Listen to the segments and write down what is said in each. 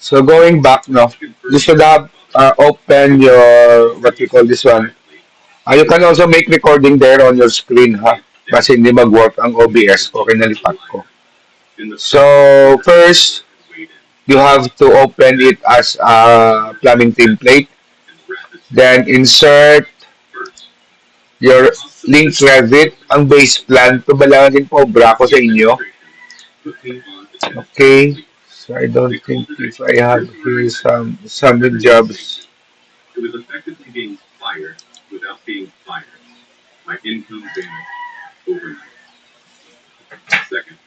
So going back, no, you should have open your, what you call this one. You can also make recording there on your screen, ha? Kasi hindi mag-work ang OBS ko, kinalipat ko. So, first, you have to open it as a plumbing template. Then, insert your link Revit, ang base plan. Ito ba lang din po, ko sa inyo? Okay. So, I don't think if I have here some jobs. It was effectively being fired without being fired. My income vanished overnight. Second,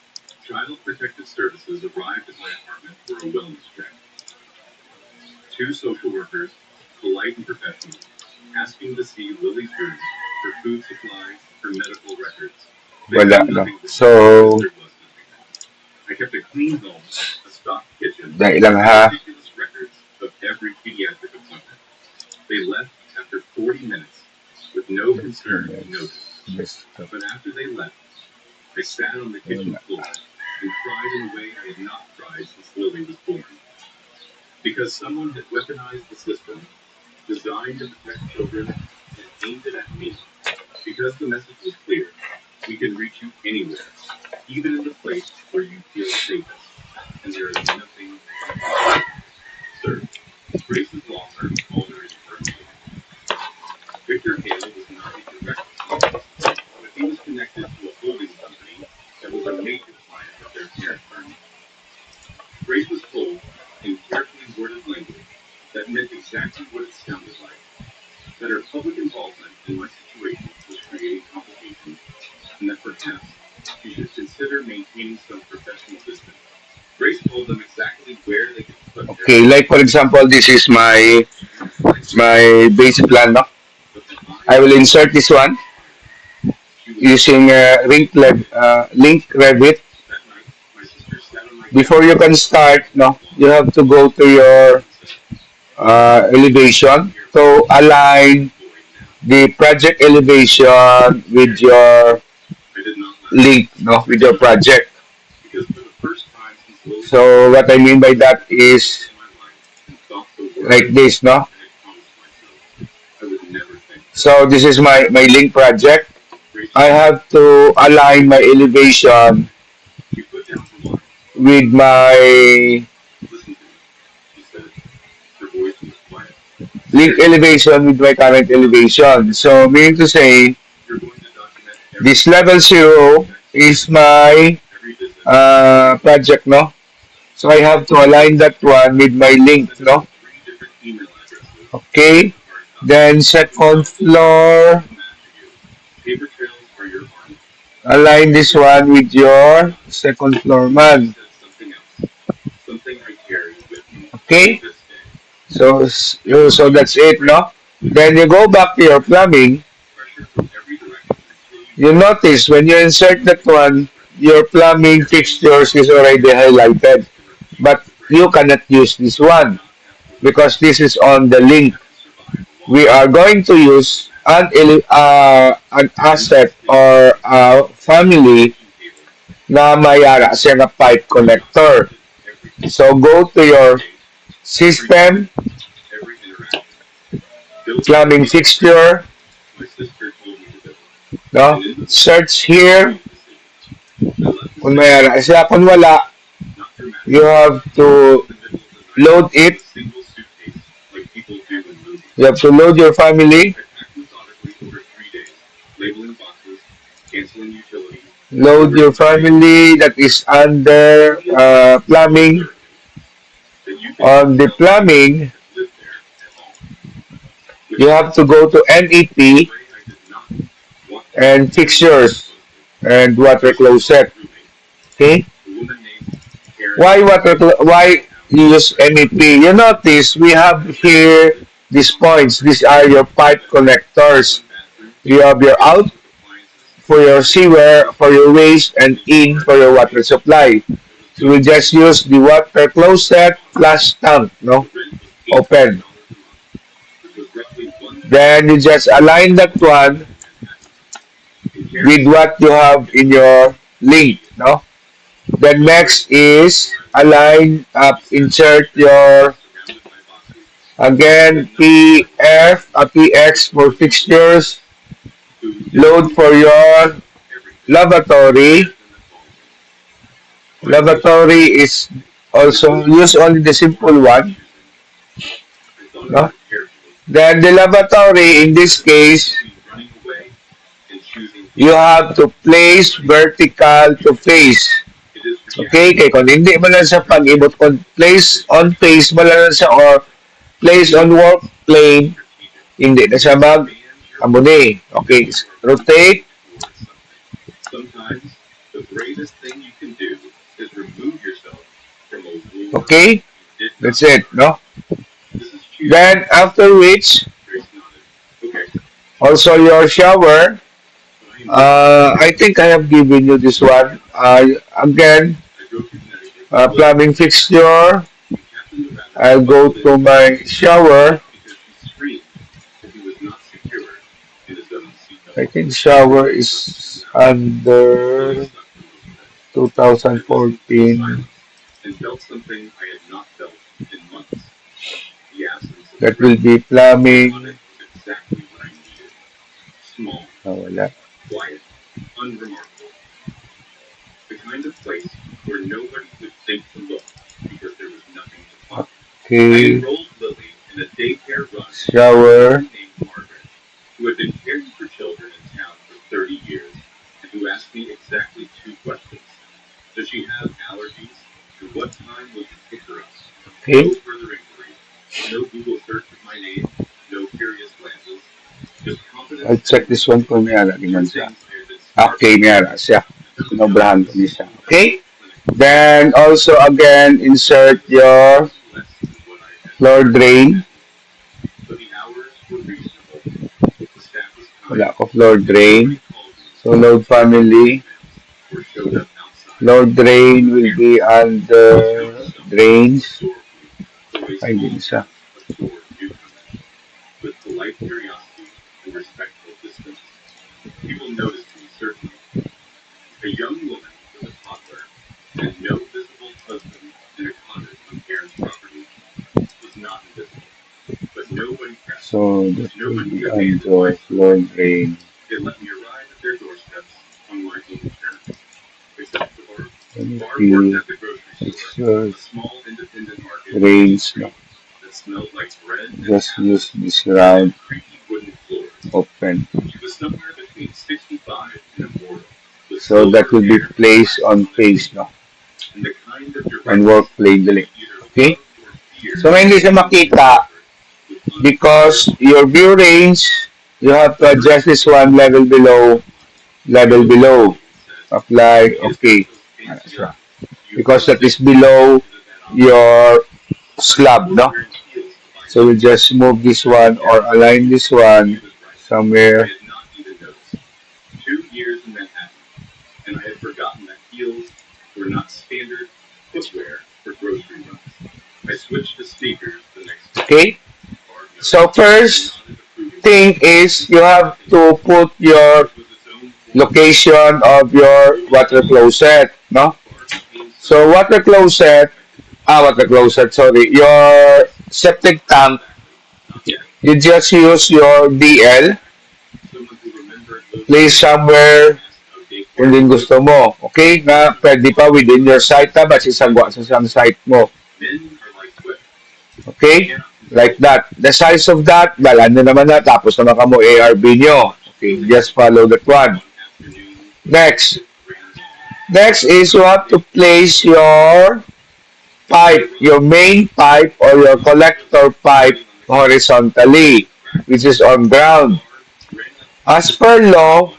Child Protective Services arrived at my apartment for a wellness check. Two social workers, polite and professional, asking to see Lily's room for food supplies, for medical records. Wala na. So, I kept a clean home, a stocked kitchen, meticulous records of every pediatric appointment. They left after 40 minutes with no concern and notice. But after they left, I sat on the kitchen floor and cried in a way I had not cried since Lily was born. Because someone had weaponized the system, designed to protect children, and aimed it at me. Because the message was clear, we can reach you anywhere, even in the place where you feel safest. And there is nothing. Sir, Grace's law firm called her his first name. Victor Hale was not a direct client, but he was connected to a holding company that was a major client of their parent firm. Grace was told, in carefully worded language, that meant exactly what it sounded like. That her public involvement in my situation was creating complications, and that perhaps she should consider maintaining some professional distance. Grace told them exactly where they could put their. Okay, like for example, this is my basic plan, no? I will insert this one using link Revit. Before you can start, no, you have to go to your elevation to align the project elevation with your link, no, with your project. So what I mean by that is like this, no. So this is my link project. I have to align my elevation with my link elevation with my current elevation. So meaning to say, this level 0 is my project, no? So I have to align that one with my link, no? Okay. Then second floor, align this one with your second floor man. Okay. So that's it, no? Then you go back to your plumbing. You notice when you insert that one, your plumbing fixtures is already highlighted. But you cannot use this one because this is on the link. We are going to use an asset or a family na mayara siya na pipe connector. So go to your system, plumbing fixture, no? Search here. Kung mayara siya, kung wala, you have to load it. You have to load your family. Load your family that is under plumbing. On the plumbing, you have to go to NEP and fixtures and water closet. Okay? Why use NEP? You notice we have here these points. These are your pipe connectors. You have your out for your sewer, for your waste, and in for your water supply. So we just use the water closet flush tank, no? Open. Then you just align that one with what you have in your link, no? Then next is align, insert your, again, PX for fixtures, load for your lavatory. Lavatory is also use only the simple one. No? Then the lavatory, in this case, you have to place vertical to face. Okay? Kaya kung hindi mo lang sa pag-ibot, kung place on face mo lang sa or place on work plane, hindi na siya amuni. Okay? Rotate. Okay? That's it, no? Then, after which, also your shower. I think I have given you this one. Again, plumbing fixture. I'll go to my shower. I think shower is under 2014. That will be plumbing. Wala. Okay. Shower. Okay. I'll check this one kung may ala naman siya. Okay, may ala siya. Sinobrahan ko niya siya. Okay? Then, also again, insert your floor drain. Wala ko floor drain. So, load family. Floor drain will be under drains. Ay, din siya. So, that will be under floor drain. Energy, fixtures, drains, no. Just use this round, open. So that will be placed on face, no? And work plane dali. Okay? So, hindi siya makita because your view range, you have to adjust this one level below, apply, okay. Because that is below your slab, no? So we just move this one or align this one somewhere. Okay? So first thing is you have to put your location of your water closet, no? So water closet, sorry, your septic tank, you just use your DL, place somewhere kung din gusto mo. Okay? Na pwede pa within your site na, basta isagwa sa isang site mo. Okay? Like that. The size of that, balaan nyo naman na, tapos naman ka mo ARB nyo. Okay, just follow that one. Next. Next is you have to place your pipe, your main pipe or your collector pipe horizontally, which is on ground. As per law,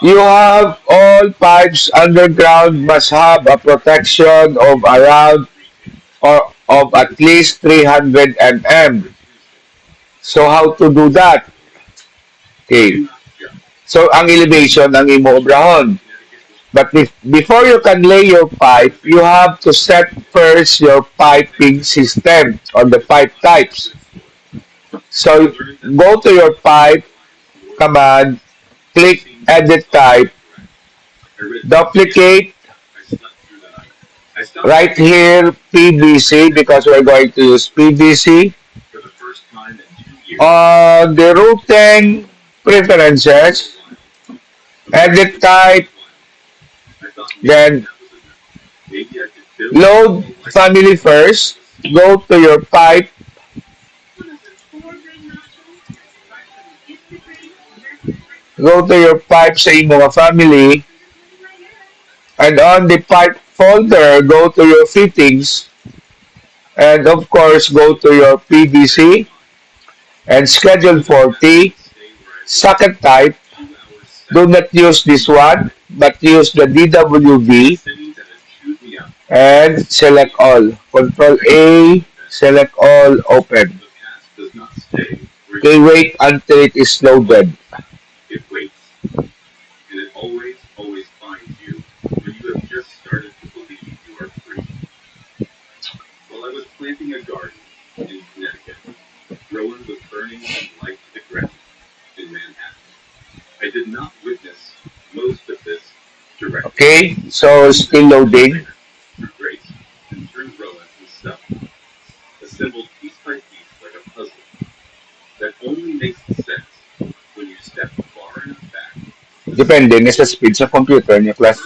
you have all pipes underground must have a protection of around or of at least 300 mm. So how to do that? Okay. So ang elevation ang imo obrahon. But before you can lay your pipe, you have to set first your piping system on the pipe types. So go to your pipe command, click edit type, duplicate, Right here, PVC, because we're going to use PVC. On the routing preferences, edit type, then load family first, go to your pipe, sa imo family, and on the pipe folder, go to your fittings, and of course, go to your PVC, and schedule 40, socket type, do not use this one, but use the DWB, and select all. Control A, select all, open. Okay, wait until it is loaded. Okay, so still loading. Depende na sa speed sa computer niya, class.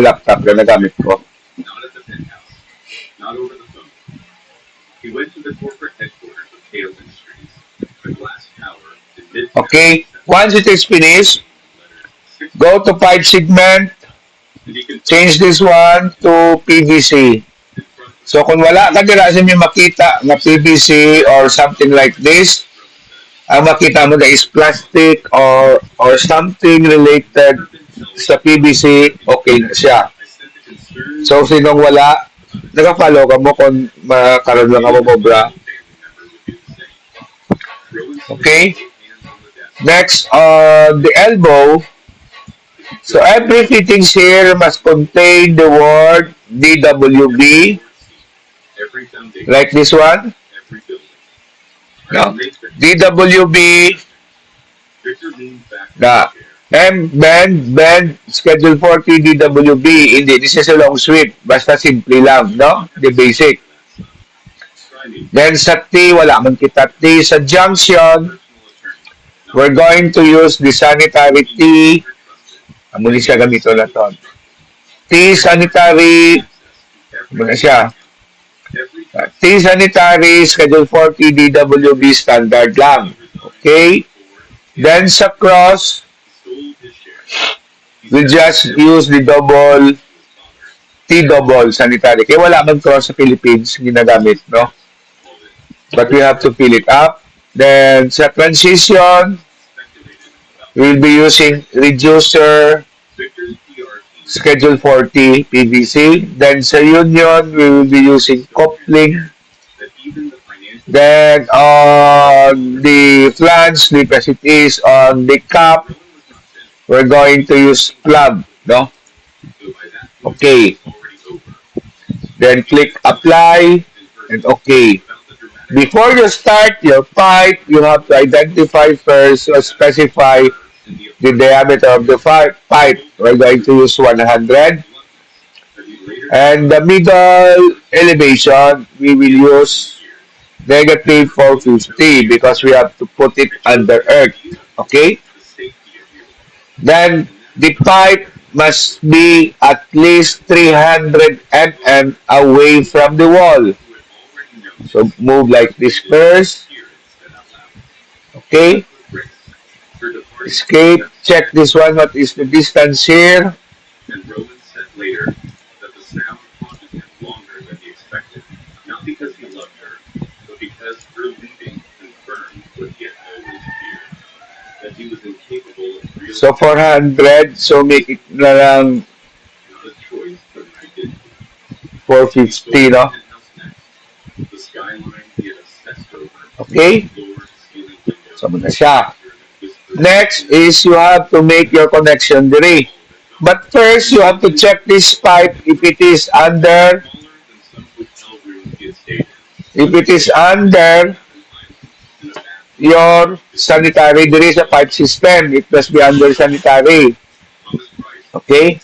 Laptop na nagamit ko. Okay, once it is finished, go to pipe segment, change this one to PVC. So kung wala ka dira sa may makita na PVC or something like this, ang makita mo na is plastic or something related sa PVC, okay na siya. So sinong wala, naka-follow ka mo kung makaroon lang ka mo mobra. Okay? Next, on the elbow, so every fittings here must contain the word DWB, like this one. No? DWB, na bend, schedule 40 DWB. Hindi, this is a long sweep. Basta simple lang, no? The basic. Then sa T, wala man kita T. Sa junction, we're going to use the sanitary T. Muli siya gamito na to. T sanitary, muna siya. T sanitary, schedule 40 DWB standard lang. Okay? Then sa cross, we just use the T double sanitary. Kaya wala man cross sa Philippines ginagamit, no? But we have to fill it up. Then sa transition, we'll be using reducer, schedule 40 PVC. Then sa union, we will be using coupling. Then on the flange, because it is on the cap, we're going to use plug, no? Okay. Then click apply and okay. Before you start your pipe, you have to identify first or specify the diameter of the pipe. We're going to use 100. And the middle elevation, we will use negative 450 because we have to put it under earth. Okay? Then the pipe must be at least 300 mm away from the wall. So move like this first. Okay. Escape. Check this one. What is the distance here? So 400. So make it na lang 450, no? Okay? So muna siya. Next is you have to make your connection diri. But first, you have to check this pipe if it is under your sanitary diri sa pipe system. It must be under sanitary. Okay?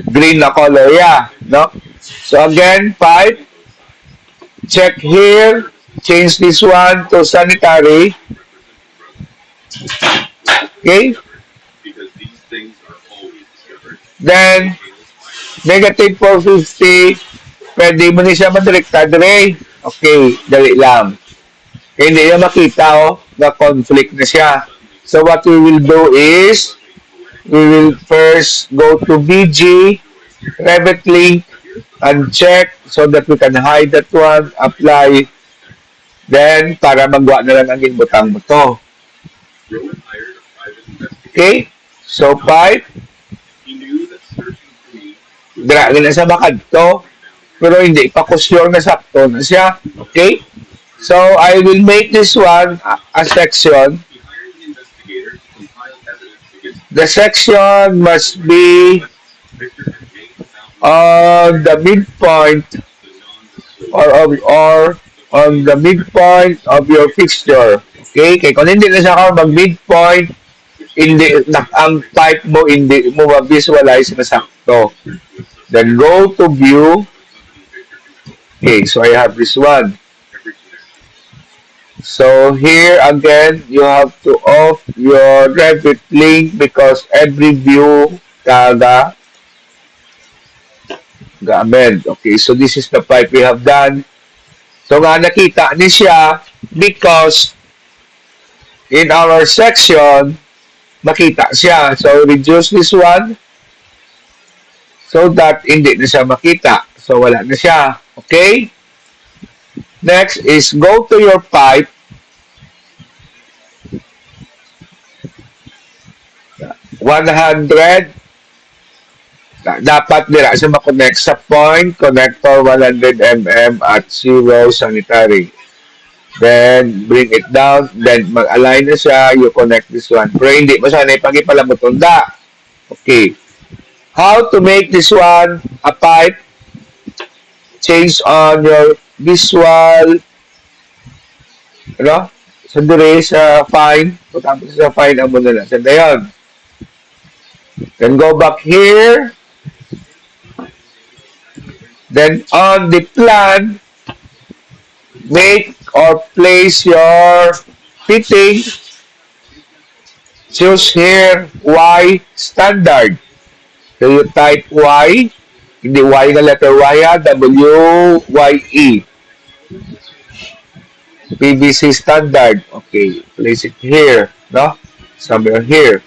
Green na color, yeah. No? So again, pipe, check here, change this one to sanitary. Okay? Then, negative 450, pwede mo na siya madirekta dire. Okay, dali lang. Hindi na makita, na conflict na siya. So what we will do is, we will first go to VG, Revit link, and check so that we can hide that one, apply, then para magawa na lang ang inbutang mo to. Okay? So pipe, dragin na sa bakad to, pero hindi pa kusyon na sakto na siya. Okay? So I will make this one a section. The section must be on the midpoint or on the midpoint of your fixture. Okay? Kaya kung hindi na siya ka mag-midpoint, hindi, ang type mo, hindi mo ma-visualize na sakto. Then go to view. Okay, so I have this one. So here again, you have to off your Revit link because every view ga-amend. Okay, so this is the pipe we have done. So nga nakita ni siya because in our section, makita siya. So reduce this one so that hindi na siya makita. So wala na siya. Okay? Next is go to your pipe. $100. Dapat dira siya makonect sa point connector 100 mm at 0 sanitary. Then bring it down, then mag-align na siya, you connect this one. Pero hindi mo sana ipagipalamatunda. Okay. How to make this one a pipe? Change on your visual, sa dire sa fine. Tapos sa fine, amo na lang. Sanda yun. Then go back here. Then on the plan, make or place your fitting. Choose here Y standard. So you type Y, hindi Y na letter Y, W-Y-E. PVC standard. Okay, place it here, somewhere here.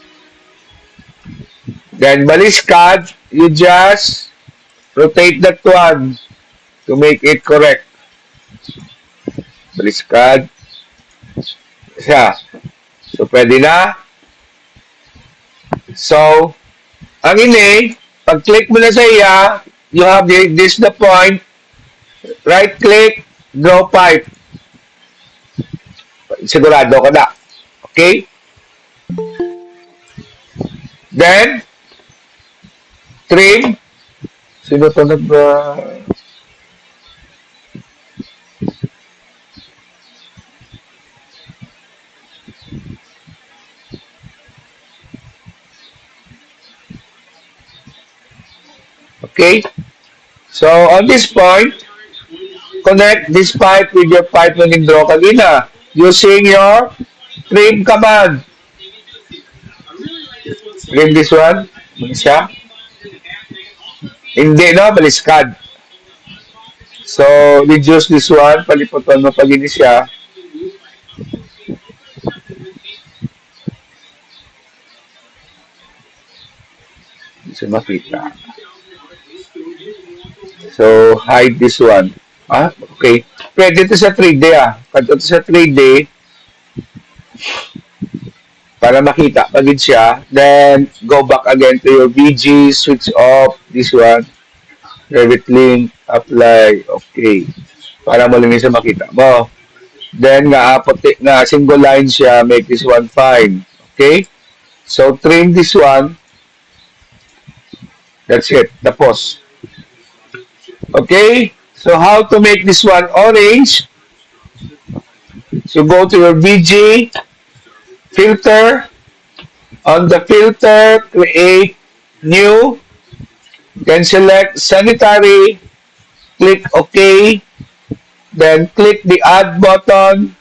Then baliskad, you just rotate that one to make it correct. Baliskad. Siya. So, pwede na. So, ang ini, pag-click mo na sa iya, you have this the point, right-click, draw pipe. Sigurado ka na. Okay? Then, trim. Sino ito Okay? So, on this point, connect this pipe with your pipe na nag-draw kanina using your trim command. Trim this one. Ano siya? Hindi, baliskad. So, reduce this one. Paliputan mo pag ini siya. Hindi siya makita. So, hide this one. Okay. Pwede ito sa 3D, Pag ito sa 3D, para makita pagid siya, then go back again to your VG, switch off this one, Revit link, apply, okay. Para mo lang siya makita mo. Then, nga single line siya, make this one fine. Okay? So, trim this one. That's it. Tapos. Okay? So, how to make this one orange? So, go to your VG, filter. On the filter, create new. Then select sanitary, click OK, then click the add button,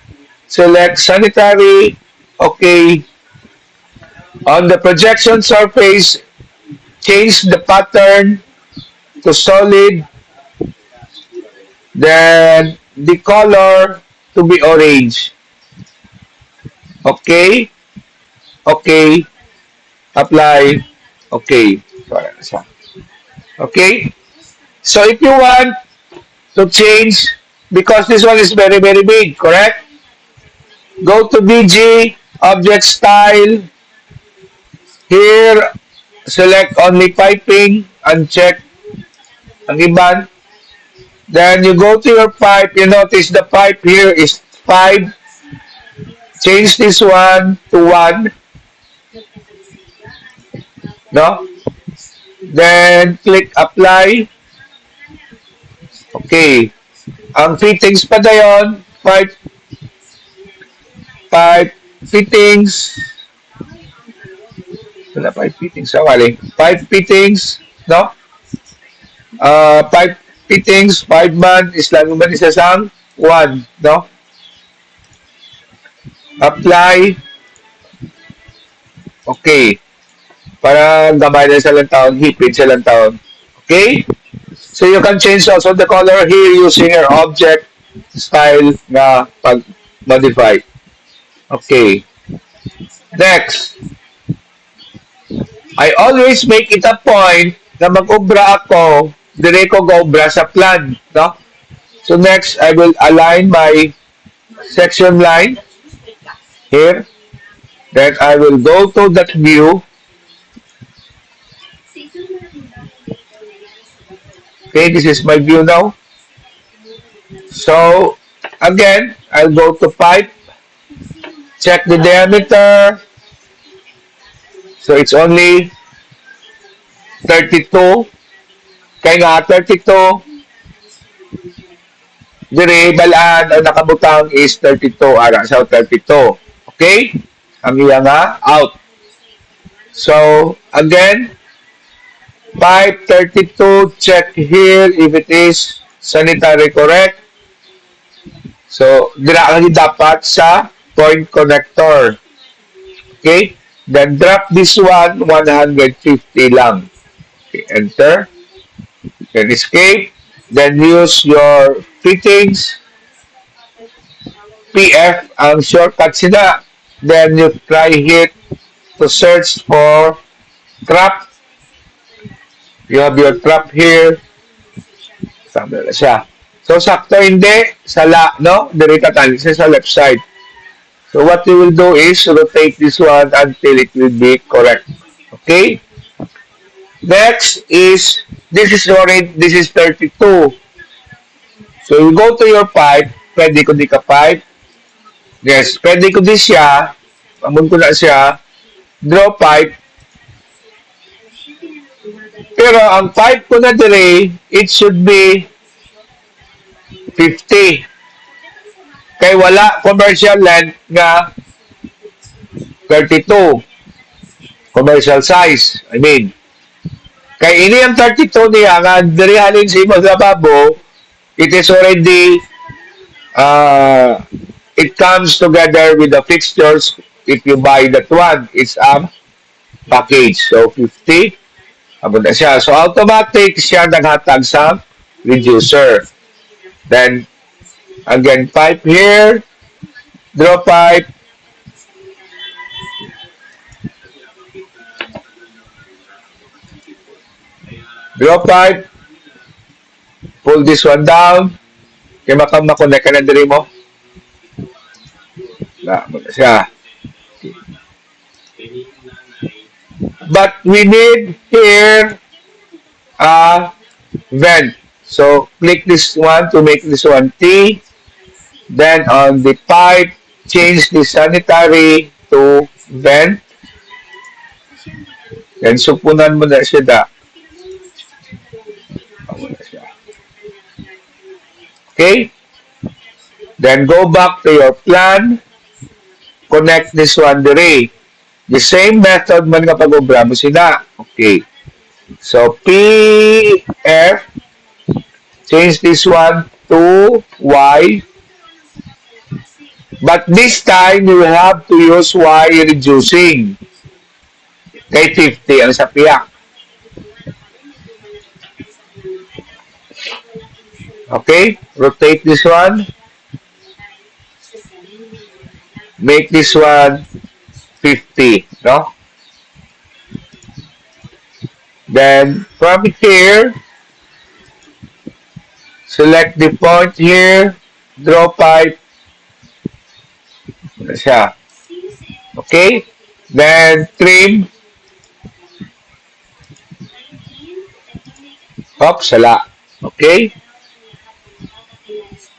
select sanitary, OK. On the projection surface, change the pattern to solid, then the color to be orange. Okay, okay, apply, okay. Okay, so if you want to change, because this one is very, very big, correct? Go to BG, object style, here, select only piping, uncheck ang iban. Then you go to your pipe, you notice the pipe here is 5. Change this one to 1, no? Then click apply. Okay. Ang fittings pa na yun, pipe fittings. Wala pipe fittings. Wali. Pipe fittings, no? Pipe fittings, 5 man, Islamic man isa sang 1, no? Apply. Okay. Para gamay na sa lang taon, hipid sa lang taon. Okay? So you can change also the color here using your object style na pag-modify. Okay. Next. I always make it a point na mag-ubra ako, dire ko go-ubra sa plan. No? So next, I will align my section line here. Then I will go to that view. Okay, this is my view now. So, again, I'll go to pipe, check the diameter. So, it's only 32. Kaya nga, 32. Dire, balaan ang nakabutang is 32. Ara, so 32. Okay? Ang iya nga, out. So, again, pipe 32, check here if it is sanitary correct. So, dira lagi dapat sa point connector. Okay? Then drop this one, 150 lang. Okay, enter. Then escape. Then use your fittings. PF ang shortcut sila. Then you try hit to search for trap. You have your trap here. Tama na siya. So, sakto hindi. Sala, no? Dirita tayo sa left side. So, what you will do is rotate this one until it will be correct. Okay? Next is, this is 32. So, you go to your pipe. Pwede ko di ka pipe. Yes, pwede ko di siya. Amun ko na siya. Draw pipe. Pero ang pipe ko na dire, it should be 50. Kay wala commercial length nga 32. Commercial size, I mean. Kay ini ang 32 niya nga dire halin sa imong lababo, it is already it comes together with the fixtures. If you buy that one, it's a package. So 50. Abot na siya. So, automatic siya naghatag sa reducer. Then, again, pipe here, draw pipe, pull this one down, kaya makonect ka na diri mo. Abot na siya. But we need here a vent. So click this one to make this one T. Then on the pipe, change the sanitary to vent. Then supunan mo na siya da. Okay? Then go back to your plan. Connect this one dire. The same method man nga pag-obra mo sila. Okay. So PF, change this one to Y. But this time, you will have to use Y reducing. Kay 50 ang sa piyak. Okay? Rotate this one. Make this one 50. No? Then, from here, select the point here. Draw pipe. Ano siya? Okay? Then, trim. Hop, sala. Okay?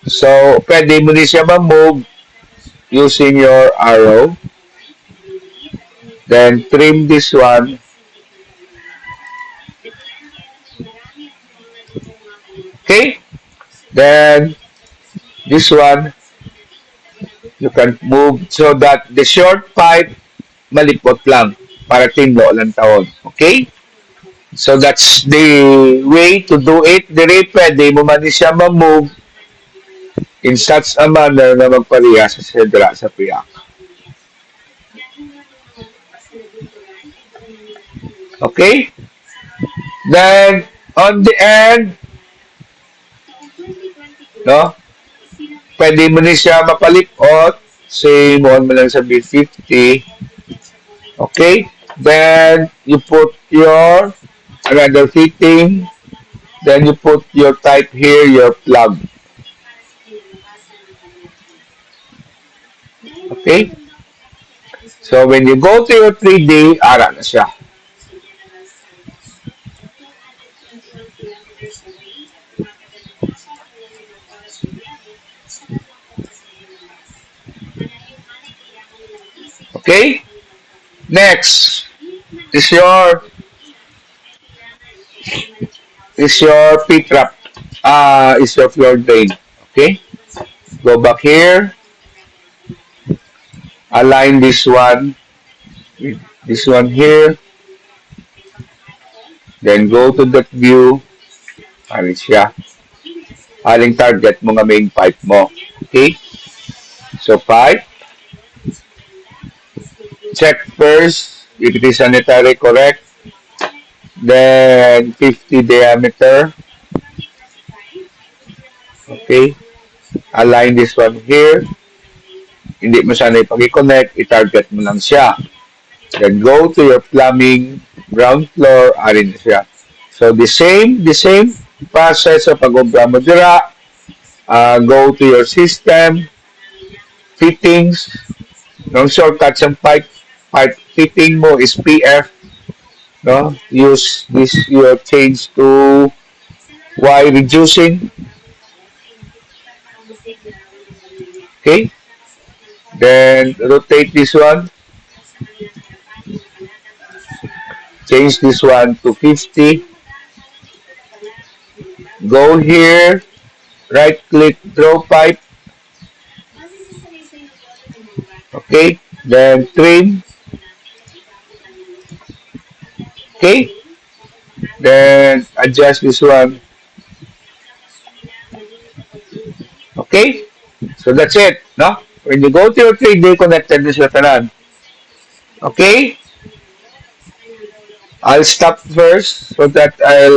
So, pwede mo din siya ma-move using your arrow. Then, trim this one. Okay? Then, this one, you can move so that the short pipe, malipot lang. Para tinlo lang taon. Okay? So, that's the way to do it. Dire, pwede mo man siya ma-move in such a manner na magpariya sa sedra sa piyak. Okay? Then, on the end, no? Pwede mo na siya mapalipot. Say, mo lang sabi 50. Okay? Then, you put your another fitting. Then, you put your type here, your plug. Okay? So, when you go to your 3D, ara na siya. Okay? Next is your P-trap. Is your floor drain. Okay? Go back here. Align this one with this one here. Then go to that view. Ano siya? Aling target mo nga main pipe mo. Okay? So, pipe. Check first if it is sanitary correct. Then, 50 diameter. Okay? Align this one here. Hindi mo sana ipag-connect, i-target mo lang siya. Then, go to your plumbing, ground floor, arin siya. So, the same process of pag-umbra mo dira. Go to your system, fittings. No shortcut sa pipe fitting mo is PF. No? Use this your change to Y reducing. Okay? Then rotate this one. Change this one to 50. Go here. Right click draw pipe. Okay? Then trim. Okay? Then adjust this one. Okay? So that's it. No? When you go to your 3D, connected this tanan. Okay? I'll stop first so that I'll